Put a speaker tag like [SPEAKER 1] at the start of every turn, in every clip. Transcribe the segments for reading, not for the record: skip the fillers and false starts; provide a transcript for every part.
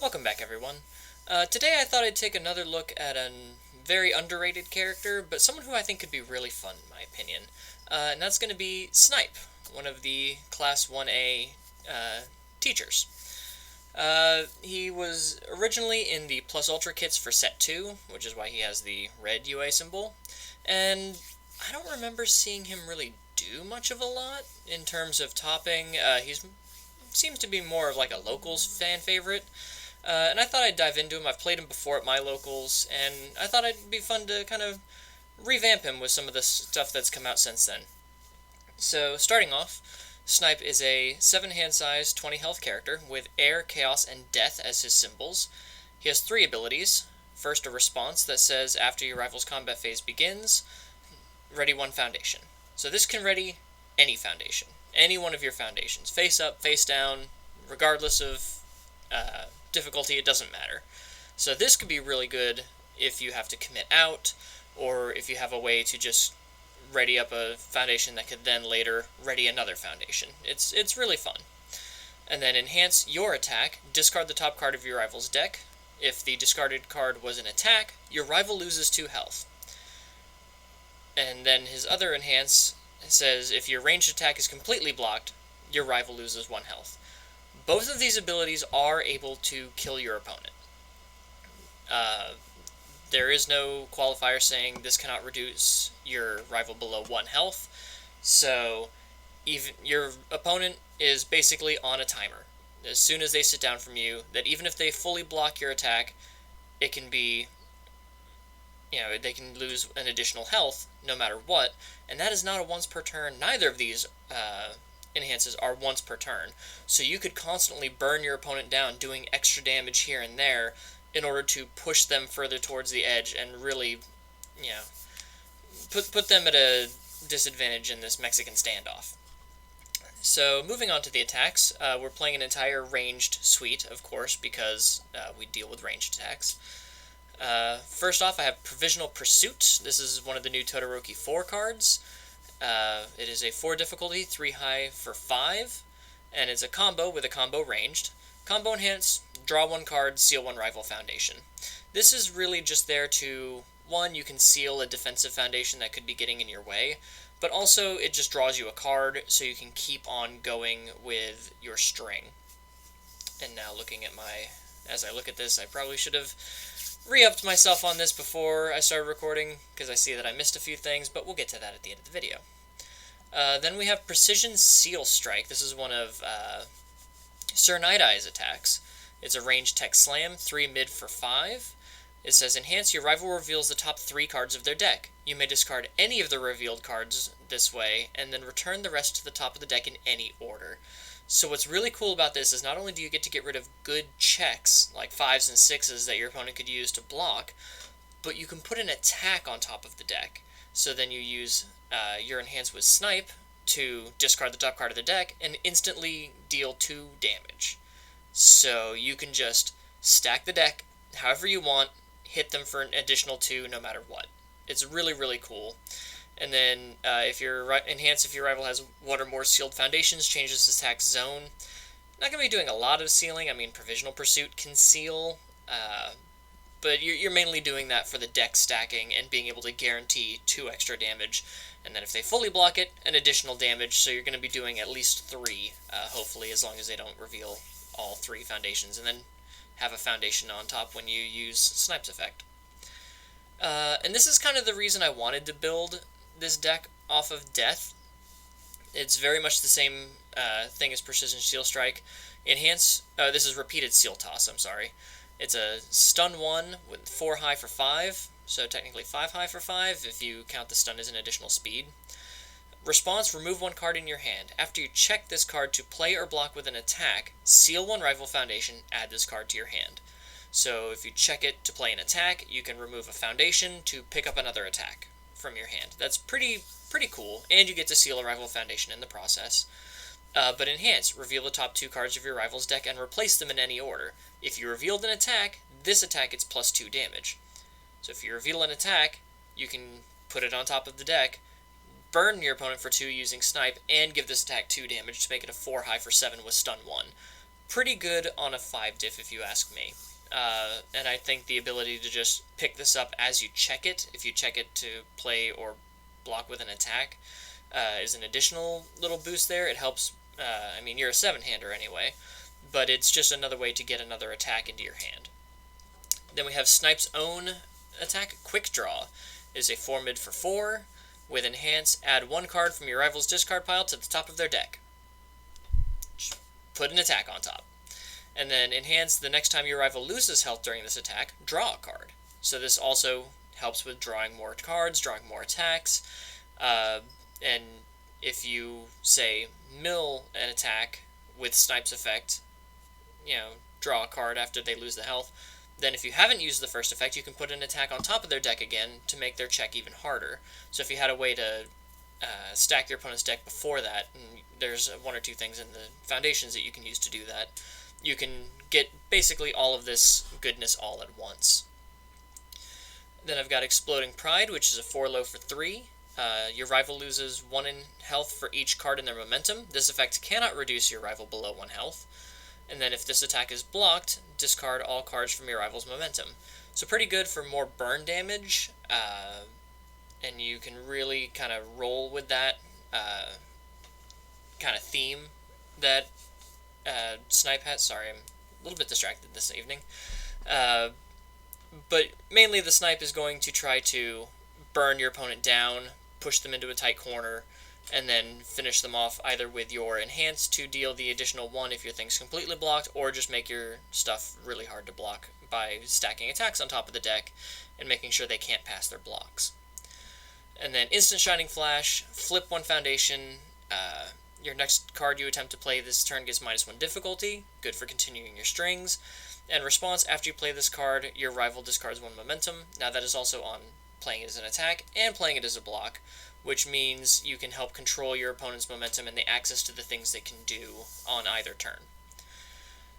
[SPEAKER 1] Welcome back, everyone. Today I thought I'd take another look at a very underrated character, but someone who I think could be really fun, in my opinion. And that's going to be Snipe, one of the Class 1A teachers. He was originally in the Plus Ultra kits for Set 2, which is why he has the red UA symbol, and I don't remember seeing him really do much of a lot in terms of topping. He seems to be more of like a locals fan favorite. And I thought I'd dive into him. I've played him before at my locals, and I thought it'd be fun to kind of revamp him with some of the stuff that's come out since then. So, starting off, Snipe is a 7 hand size, 20 health character with Air, Chaos, and Death as his symbols. He has 3 abilities. First, a response that says after your rival's combat phase begins, ready 1 foundation. So this can ready any foundation, any one of your foundations, face up, face down, regardless of difficulty, it doesn't matter. So this could be really good if you have to commit out, or if you have a way to just ready up a foundation that could then later ready another foundation. It's really fun. And then enhance your attack, discard the top card of your rival's deck. If the discarded card was an attack, your rival loses 2 health. And then his other enhance says if your ranged attack is completely blocked, your rival loses 1 health. Both of these abilities are able to kill your opponent. There is no qualifier saying this cannot reduce your rival below 1 health, so even your opponent is basically on a timer. As soon as they sit down from you, that even if they fully block your attack, it can be, they can lose an additional health no matter what, and that is not a once per turn. Neither of these enhances are once per turn, so you could constantly burn your opponent down doing extra damage here and there in order to push them further towards the edge and really, put them at a disadvantage in this Mexican standoff. So moving on to the attacks, we're playing an entire ranged suite, of course, because we deal with ranged attacks. First off, I have Provisional Pursuit. This is one of the new Todoroki 4 cards. It is a 4 difficulty, 3 high for 5, and it's a combo with a combo ranged. Combo enhance, draw 1 card, seal 1 rival foundation. This is really just there to, 1, you can seal a defensive foundation that could be getting in your way, but also it just draws you a card so you can keep on going with your string. And now as I look at this, I probably should have re-upped myself on this before I started recording, because I see that I missed a few things, but we'll get to that at the end of the video. Then we have Precision Seal Strike. This is one of Sir Night-Eye's attacks. It's a ranged tech slam, 3 mid for 5. It says, enhance, your rival reveals the top 3 cards of their deck. You may discard any of the revealed cards this way, and then return the rest to the top of the deck in any order. So what's really cool about this is not only do you get to get rid of good checks, like 5s and 6s that your opponent could use to block, but you can put an attack on top of the deck. So then you use your enhance with Snipe to discard the top card of the deck and instantly deal 2 damage. So you can just stack the deck however you want, hit them for an additional 2 no matter what. It's really, really cool. And then if your rival has 1 or more sealed foundations, change this attack zone. Not going to be doing a lot of sealing. I mean, Provisional Pursuit can seal, but you're mainly doing that for the deck stacking and being able to guarantee 2 extra damage. And then if they fully block it, an additional damage, so you're going to be doing at least 3, hopefully, as long as they don't reveal all 3 foundations, and then have a foundation on top when you use Snipe's effect. And this is kind of the reason I wanted to build this deck off of Death. It's very much the same thing as Precision Seal Strike. Enhance, this is Repeated Seal Toss, I'm sorry. It's a stun 1 with 4 high for 5, so technically 5 high for 5 if you count the stun as an additional speed. Response, remove 1 card in your hand. After you check this card to play or block with an attack, seal 1 rival foundation, add this card to your hand. So if you check it to play an attack, you can remove a foundation to pick up another attack from your hand. That's pretty cool, and you get to seal a rival foundation in the process. But enhance, reveal the top 2 cards of your rival's deck and replace them in any order. If you revealed an attack, this attack gets plus 2 damage. So if you reveal an attack, you can put it on top of the deck, burn your opponent for 2 using Snipe, and give this attack 2 damage to make it a 4 high for 7 with stun 1. pretty good on a 5 diff if you ask me. And I think the ability to just pick this up as you check it, if you check it to play or block with an attack, is an additional little boost there. It helps, I mean, you're a 7-hander anyway, but it's just another way to get another attack into your hand. Then we have Snipe's own attack, Quick Draw. It is a 4-mid for 4. With Enhance, add 1 card from your rival's discard pile to the top of their deck. Just put an attack on top. And then Enhance, the next time your rival loses health during this attack, draw a card. So this also helps with drawing more cards, drawing more attacks. And if you, say, mill an attack with Snipe's effect, draw a card after they lose the health, then if you haven't used the first effect, you can put an attack on top of their deck again to make their check even harder. So if you had a way to stack your opponent's deck before that, and there's 1 or 2 things in the foundations that you can use to do that, you can get basically all of this goodness all at once. Then I've got Exploding Pride, which is a 4-low for 3. Your rival loses 1 in health for each card in their momentum. This effect cannot reduce your rival below 1 health. And then if this attack is blocked, discard all cards from your rival's momentum. So pretty good for more burn damage, and you can really kind of roll with that kind of theme that Snipe has. Sorry, I'm a little bit distracted this evening. But mainly the Snipe is going to try to burn your opponent down, push them into a tight corner, and then finish them off either with your Enhance to deal the additional 1 if your thing's completely blocked, or just make your stuff really hard to block by stacking attacks on top of the deck and making sure they can't pass their blocks. And then Instant Shining Flash, flip 1 foundation. Your next card you attempt to play this turn gets -1 difficulty, good for continuing your strings. And response, after you play this card, your rival discards 1 momentum. Now that is also on playing it as an attack and playing it as a block, which means you can help control your opponent's momentum and the access to the things they can do on either turn.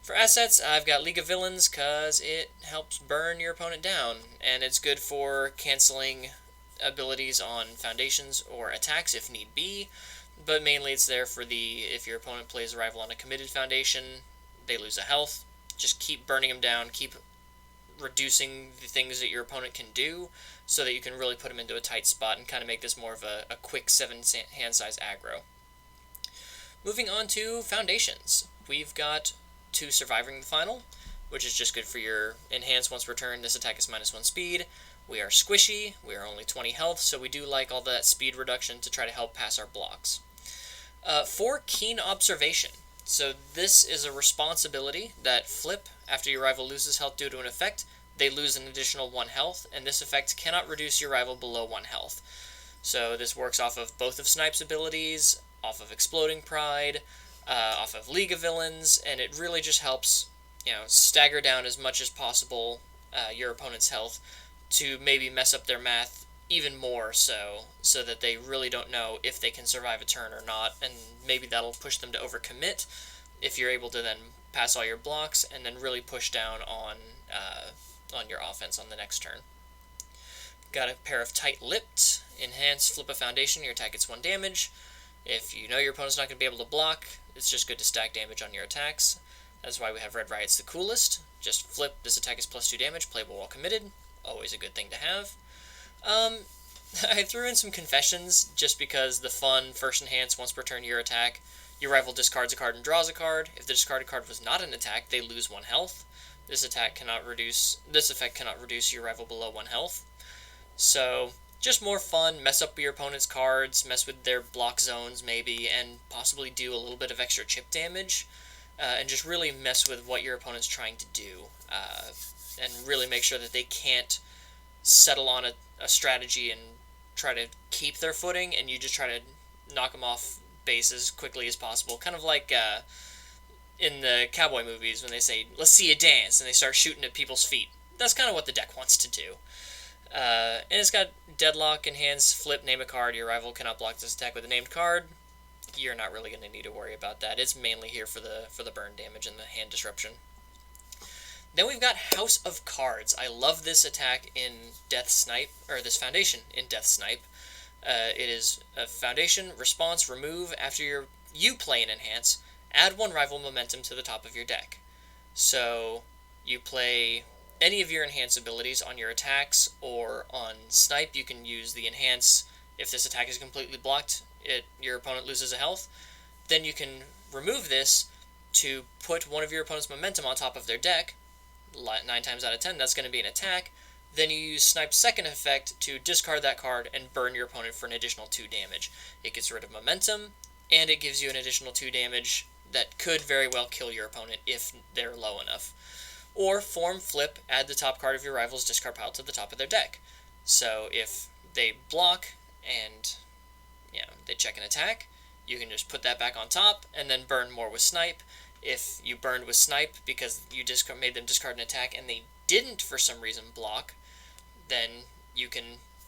[SPEAKER 1] For assets, I've got League of Villains because it helps burn your opponent down, and it's good for canceling abilities on foundations or attacks if need be, but mainly it's there for if your opponent plays a rival on a committed foundation, they lose a health, just keep burning them down, keep reducing the things that your opponent can do so that you can really put them into a tight spot and kind of make this more of a quick 7-hand size aggro. Moving on to foundations. We've got 2 Surviving the Final, which is just good for your Enhance once per turn. This attack is -1 speed. We are squishy. We are only 20 health, so we do like all that speed reduction to try to help pass our blocks. 4 Keen Observation. So this is a responsibility that flip after your rival loses health due to an effect. They lose an additional 1 health, and this effect cannot reduce your rival below 1 health. So this works off of both of Snipe's abilities, off of Exploding Pride, off of League of Villains, and it really just helps, stagger down as much as possible your opponent's health to maybe mess up their math even more so that they really don't know if they can survive a turn or not, and maybe that'll push them to overcommit if you're able to then pass all your blocks and then really push down on your offense on the next turn. Got a pair of Tight-Lipped. Enhance, flip a foundation, your attack gets 1 damage. If you know your opponent's not going to be able to block, it's just good to stack damage on your attacks. That's why we have Red Riot's the coolest. Just flip, this attack is +2 damage, playable while committed. Always a good thing to have. I threw in some confessions just because the fun first Enhance once per turn your attack. Your rival discards a card and draws a card. If the discarded card was not an attack, they lose 1 health. This effect cannot reduce your rival below 1 health. So just more fun, mess up your opponent's cards, mess with their block zones maybe, and possibly do a little bit of extra chip damage, and just really mess with what your opponent's trying to do, and really make sure that they can't settle on a strategy and try to keep their footing, and you just try to knock them off base as quickly as possible. Kind of like in the cowboy movies when they say, "Let's see you dance," and they start shooting at people's feet. That's kind of what the deck wants to do. And it's got Deadlock, Enhance, Flip, name a card. Your rival cannot block this attack with a named card. You're not really going to need to worry about that. It's mainly here for the burn damage and the hand disruption. Then we've got House of Cards. I love this attack in Death Snipe, or this foundation in Death Snipe. It is a foundation, response, remove. After you play an Enhance, add 1 rival momentum to the top of your deck. So you play any of your enhance abilities on your attacks, or on Snipe you can use the enhance. If this attack is completely blocked, your opponent loses a health. Then you can remove this to put one of your opponent's momentum on top of their deck. 9 times out of 10 that's going to be an attack. Then you use Snipe's second effect to discard that card and burn your opponent for an additional 2 damage. It gets rid of momentum, and it gives you an additional 2 damage that could very well kill your opponent if they're low enough. Or form flip, add the top card of your rival's discard pile to the top of their deck. So if they block and they check an attack, you can just put that back on top and then burn more with Snipe. If you burned with Snipe because you made them discard an attack and they didn't for some reason block, then you can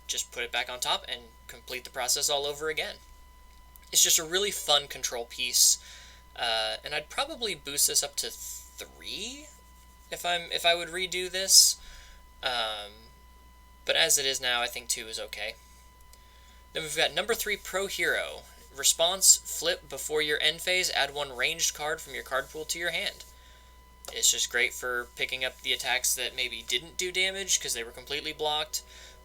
[SPEAKER 1] just put it back on top and complete the process all over again. It's just a really fun control piece, and I'd probably boost this up to 3 if I would redo this. But as it is now, I think 2 is okay. Then we've got number 3, Pro Hero. Response, flip before your end phase, add 1 ranged card from your card pool to your hand. It's just great for picking up the attacks that maybe didn't do damage because they were completely blocked,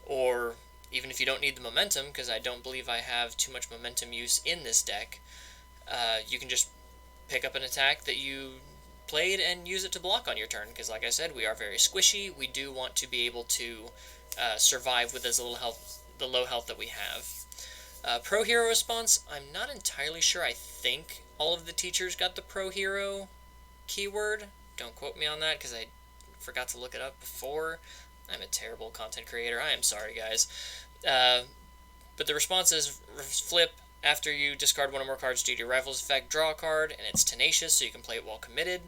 [SPEAKER 1] or even if you don't need the momentum, because I don't believe I have too much momentum use in this deck, you can just pick up an attack that you played and use it to block on your turn, because like I said, we are very squishy. We do want to be able to survive with as little health, the low health that we have. Pro Hero response, I'm not entirely sure. I think all of the teachers got the Pro Hero keyword. Don't quote me on that because I forgot to look it up before. I'm a terrible content creator. I am sorry, guys. But the response is flip. After you discard 1 or more cards due to your rival's effect, draw a card, and it's tenacious, so you can play it while committed.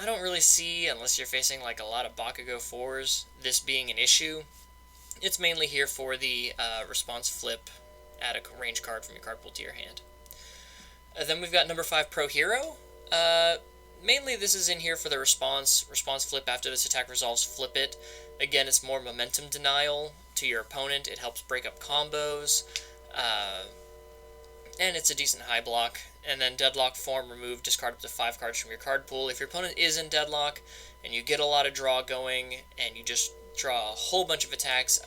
[SPEAKER 1] I don't really see, unless you're facing like a lot of Bakugo 4s, this being an issue. It's mainly here for the response flip, add a range card from your card pool to your hand. Then we've got number 5, Pro Hero. Mainly this is in here for the response flip. After this attack resolves, flip it. Again, it's more momentum denial to your opponent. It helps break up combos, and it's a decent high block. And then deadlock form, remove, discard up to 5 cards from your card pool. If your opponent is in deadlock and you get a lot of draw going and you just draw a whole bunch of attacks,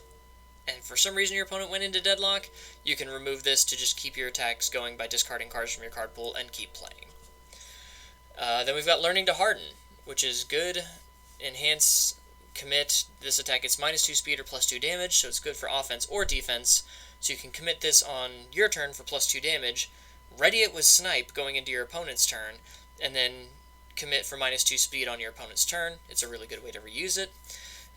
[SPEAKER 1] and for some reason your opponent went into deadlock, you can remove this to just keep your attacks going by discarding cards from your card pool and keep playing. Then we've got Learning to Harden, which is good. Enhance, commit. This attack gets -2 speed or +2 damage, so it's good for offense or defense. So you can commit this on your turn for +2 damage, ready it with Snipe going into your opponent's turn, and then commit for -2 speed on your opponent's turn. It's a really good way to reuse it.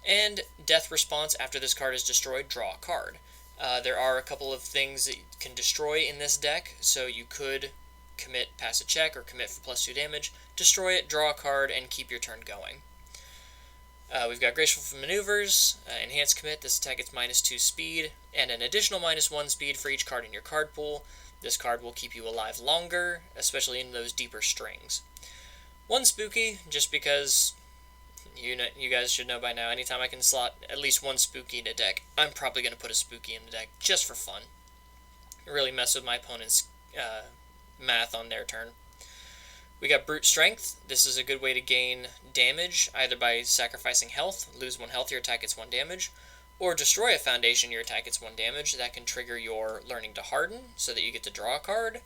[SPEAKER 1] And Death Response, after this card is destroyed, draw a card. There are a couple of things that you can destroy in this deck, so you could commit, pass a check, or commit for +2 damage, destroy it, draw a card, and keep your turn going. We've got Graceful Maneuvers, Enhanced Commit. This attack gets -2 speed, and an additional -1 speed for each card in your card pool. This card will keep you alive longer, especially in those deeper strings. 1 Spooky, just because you guys should know by now, anytime I can slot at least 1 Spooky in a deck, I'm probably going to put a Spooky in the deck, just for fun. Really mess with my opponent's math on their turn. We got Brute Strength. This is a good way to gain damage, either by sacrificing health, lose 1 health, your attack gets 1 damage, or destroy a foundation, your attack gets 1 damage. That can trigger your Learning to Harden, so that you get to draw a card,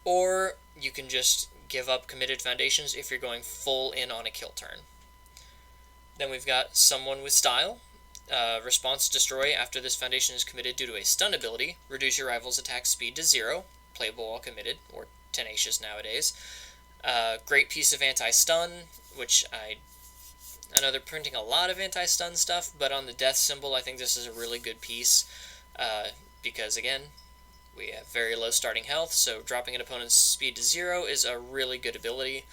[SPEAKER 1] or you can just give up committed foundations if you're going full in on a kill turn. Then we've got Someone with Style. Response, destroy. After this foundation is committed due to a stun ability, reduce your rival's attack speed to 0, playable while committed, or tenacious nowadays. Great piece of anti-stun, which I know they're printing a lot of anti-stun stuff, but on the death symbol, I think this is a really good piece, because again, we have very low starting health, so dropping an opponent's speed to 0 is a really good ability.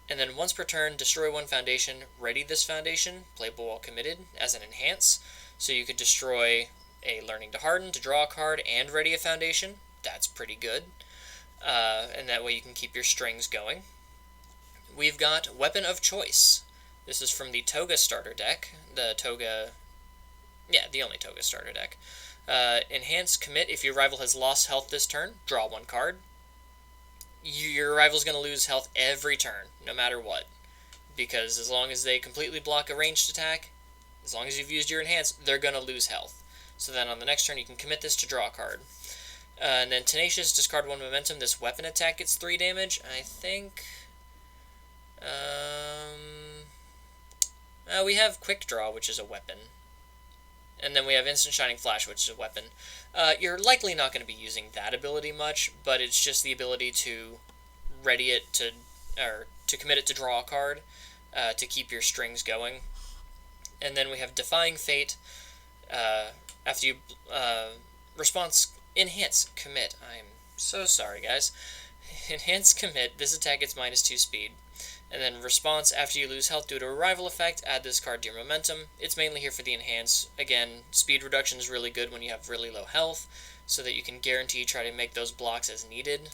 [SPEAKER 1] And then once per turn, destroy 1 foundation, ready this foundation, playable while committed, as an enhance. So you could destroy a Learning to Harden to draw a card and ready a foundation. That's pretty good. And that way you can keep your strings going. We've got Weapon of Choice. This is from the Toga starter deck. The only Toga starter deck. Enhance, commit. If your rival has lost health this turn, draw 1 card. your rival's going to lose health every turn, no matter what. Because as long as they completely block a ranged attack, as long as you've used your enhance, they're going to lose health. So then on the next turn, you can commit this to draw a card. And then Tenacious, discard 1 momentum. This weapon attack gets 3 damage. I think... we have Quick Draw, which is a weapon. And then we have Instant Shining Flash, which is a weapon. You're likely not going to be using that ability much, but it's just the ability to ready it to... or to commit it to draw a card, to keep your strings going. And then we have Defying Fate. After you... response... Enhance, commit. I'm so sorry, guys. Enhance, commit. This attack gets -2 speed. And then response, after you lose health due to a rival effect, add this card to your momentum. It's mainly here for the enhance. Again, speed reduction is really good when you have really low health, so that you can guarantee try to make those blocks as needed.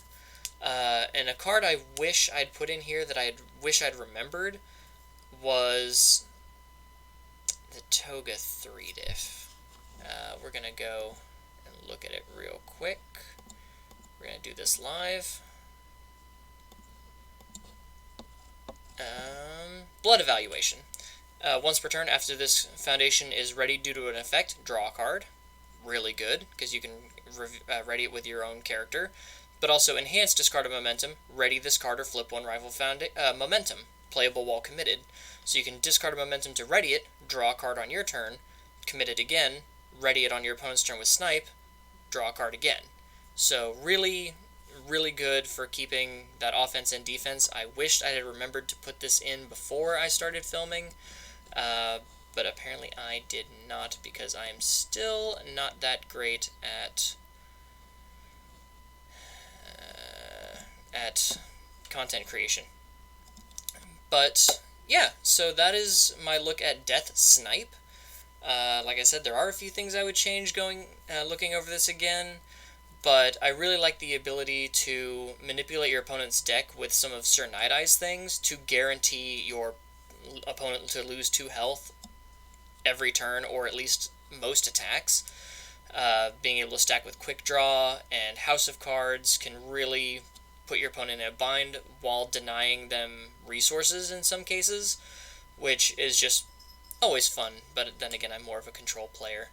[SPEAKER 1] And a card I wish I'd put in here that I wish I'd remembered was the Toga 3 diff. We're going to go and look at it real quick. We're going to do this live. Blood Evaluation. Once per turn, after this foundation is ready due to an effect, draw a card. Really good, because you can ready it with your own character. But also enhance, discard a momentum, ready this card or flip one rival momentum, playable while committed. So you can discard a momentum to ready it, draw a card on your turn, commit it again, ready it on your opponent's turn with Snipe, draw a card again. So really good for keeping that offense and defense. I wished I had remembered to put this in before I started filming, but apparently I did not, because I am still not that great at content creation. But yeah, so that is my look at Death Snipe. Like I said, there are a few things I would change looking over this again, but I really like the ability to manipulate your opponent's deck with some of Sir Night-Eye's things to guarantee your opponent to lose 2 health every turn, or at least most attacks. Being able to stack with Quick Draw and House of Cards can really put your opponent in a bind while denying them resources in some cases, which is just always fun, but then again, I'm more of a control player.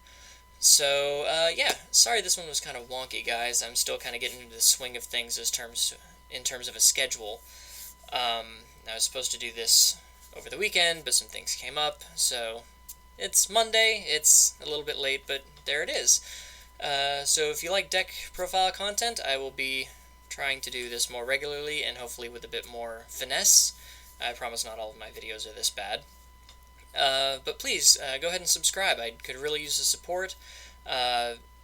[SPEAKER 1] So, yeah, sorry this one was kind of wonky, guys. I'm still kind of getting into the swing of things in terms of a schedule. I was supposed to do this over the weekend, but some things came up, so it's Monday. It's a little bit late, but there it is. So if you like deck profile content, I will be trying to do this more regularly and hopefully with a bit more finesse. I promise not all of my videos are this bad. But please, go ahead and subscribe. I could really use the support.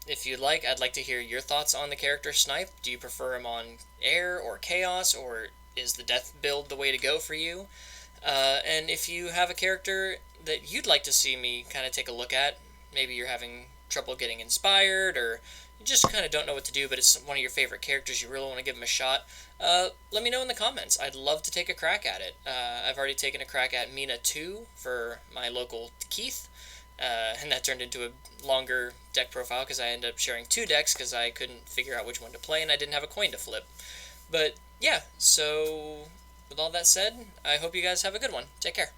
[SPEAKER 1] If you'd like, I'd like to hear your thoughts on the character Snipe. Do you prefer him on Air or Chaos, or is the Death build the way to go for you? And if you have a character that you'd like to see me kind of take a look at, maybe you're having trouble getting inspired, or you just kind of don't know what to do, but it's one of your favorite characters, you really want to give him a shot, let me know in the comments. I'd love to take a crack at it. I've already taken a crack at Mina 2 for my local Keith, and that turned into a longer deck profile because I ended up sharing 2 decks because I couldn't figure out which one to play and I didn't have a coin to flip. But yeah, so with all that said, I hope you guys have a good one. Take care.